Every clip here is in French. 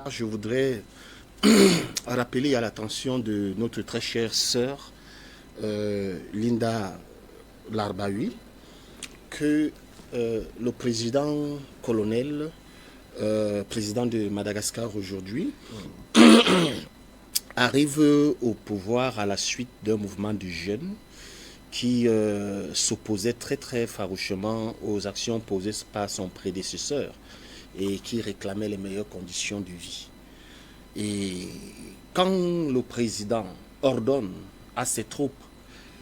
Je voudrais rappeler à l'attention de notre très chère sœur Linda Larbaoui que le président colonel, président de Madagascar aujourd'hui, arrive au pouvoir à la suite d'un mouvement de jeunes qui s'opposait très farouchement aux actions posées par son prédécesseur et qui réclamait les meilleures conditions de vie. Et quand le président ordonne à ses troupes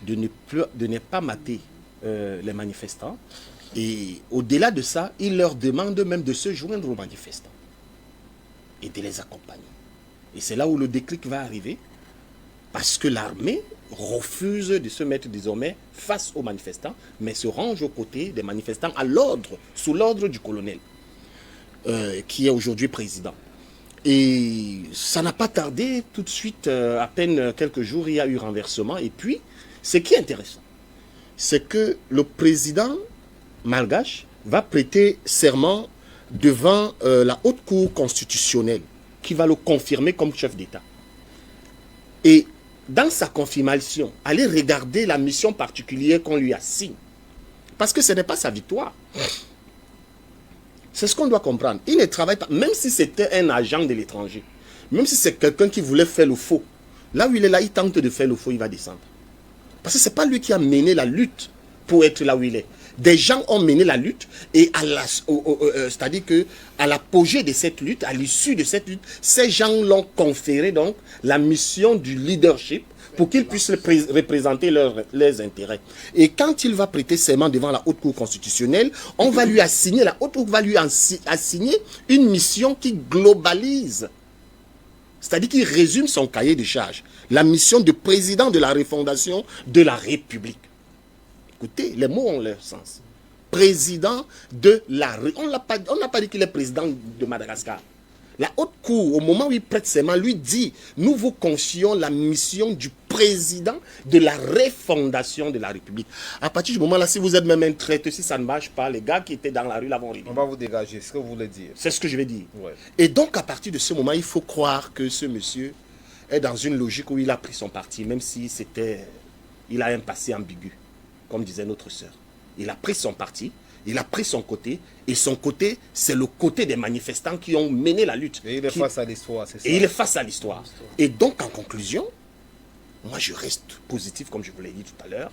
de ne pas mater les manifestants, et au-delà de ça, il leur demande même de se joindre aux manifestants et de les accompagner. Et c'est là où le déclic va arriver, parce que l'armée refuse de se mettre désormais face aux manifestants, mais se range aux côtés des manifestants à l'ordre, sous l'ordre du colonel, qui est aujourd'hui président. Et ça n'a pas tardé, tout de suite, à peine quelques jours, il y a eu renversement. Et puis, ce qui est intéressant, c'est que le président malgache va prêter serment devant la haute cour constitutionnelle, qui va le confirmer comme chef d'État. Et dans sa confirmation, allez regarder la mission particulière qu'on lui assigne. Parce que ce n'est pas sa victoire. C'est ce qu'on doit comprendre. Il ne travaille pas, même si c'était un agent de l'étranger, même si c'est quelqu'un qui voulait faire le faux, là où il est là, il tente de faire le faux, il va descendre. Parce que ce n'est pas lui qui a mené la lutte pour être là où il est. Des gens ont mené la lutte et c'est-à-dire qu'à l'apogée de cette lutte, à l'issue de cette lutte, ces gens l'ont conféré donc la mission du leadership pour qu'ils puissent représenter leurs intérêts. Et quand il va prêter serment devant la haute cour constitutionnelle, on va lui assigner, la haute cour va lui assigner une mission qui globalise. C'est-à-dire qu'il résume son cahier de charges. La mission de président de la refondation de la République. Écoutez, les mots ont leur sens. Président de la... On n'a pas dit qu'il est président de Madagascar. La haute cour, au moment où il prête serment, lui dit, nous vous confions la mission du président de la refondation de la République. À partir du moment-là, si vous êtes même un traître, si ça ne marche pas, les gars qui étaient dans la rue là vont rigoler. On va vous dégager, c'est ce que vous voulez dire. C'est ce que je vais dire. Ouais. Et donc, à partir de ce moment, il faut croire que ce monsieur est dans une logique où il a pris son parti, même si il a un passé ambigu, comme disait notre sœur. Il a pris son parti, il a pris son côté, et son côté, c'est le côté des manifestants qui ont mené la lutte. Et il est face à l'histoire, c'est ça. Et il est face à l'histoire. Et donc, en conclusion, moi je reste positif, comme je vous l'ai dit tout à l'heure.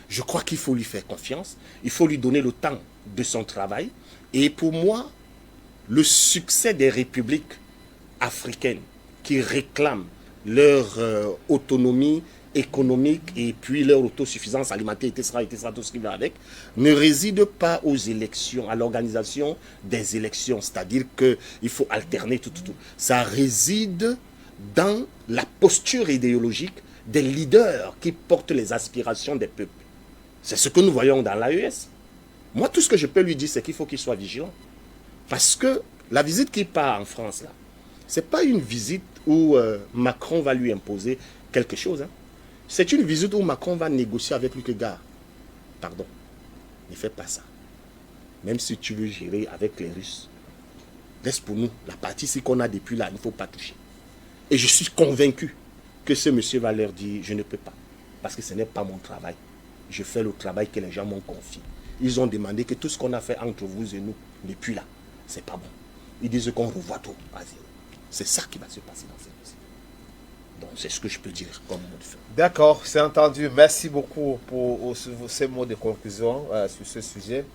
Je crois qu'il faut lui faire confiance, il faut lui donner le temps de son travail. Et pour moi, le succès des républiques africaines qui réclament leur autonomie économique et puis leur autosuffisance alimentaire, etc., tout ce qui va avec, ne réside pas aux élections, à l'organisation des élections. C'est-à-dire qu'il faut alterner tout. Ça réside dans la posture idéologique des leaders qui portent les aspirations des peuples. C'est ce que nous voyons dans l'AES. Moi, tout ce que je peux lui dire, c'est qu'il faut qu'il soit vigilant. Parce que la visite qu'il part en France, là, ce n'est pas une visite où Macron va lui imposer quelque chose. Hein. C'est une visite où Macron va négocier avec lui que, gars, pardon, ne fais pas ça. Même si tu veux gérer avec les Russes, laisse pour nous la partie ici qu'on a depuis là, il ne faut pas toucher. Et je suis convaincu que ce monsieur va leur dire, je ne peux pas, parce que ce n'est pas mon travail. Je fais le travail que les gens m'ont confié. Ils ont demandé que tout ce qu'on a fait entre vous et nous, depuis là, c'est pas bon. Ils disent qu'on revoit tout à zéro. C'est ça qui va se passer dans cette dossier. Donc c'est ce que je peux dire comme mot de fin. D'accord, c'est entendu. Merci beaucoup pour ces mots de conclusion sur ce sujet.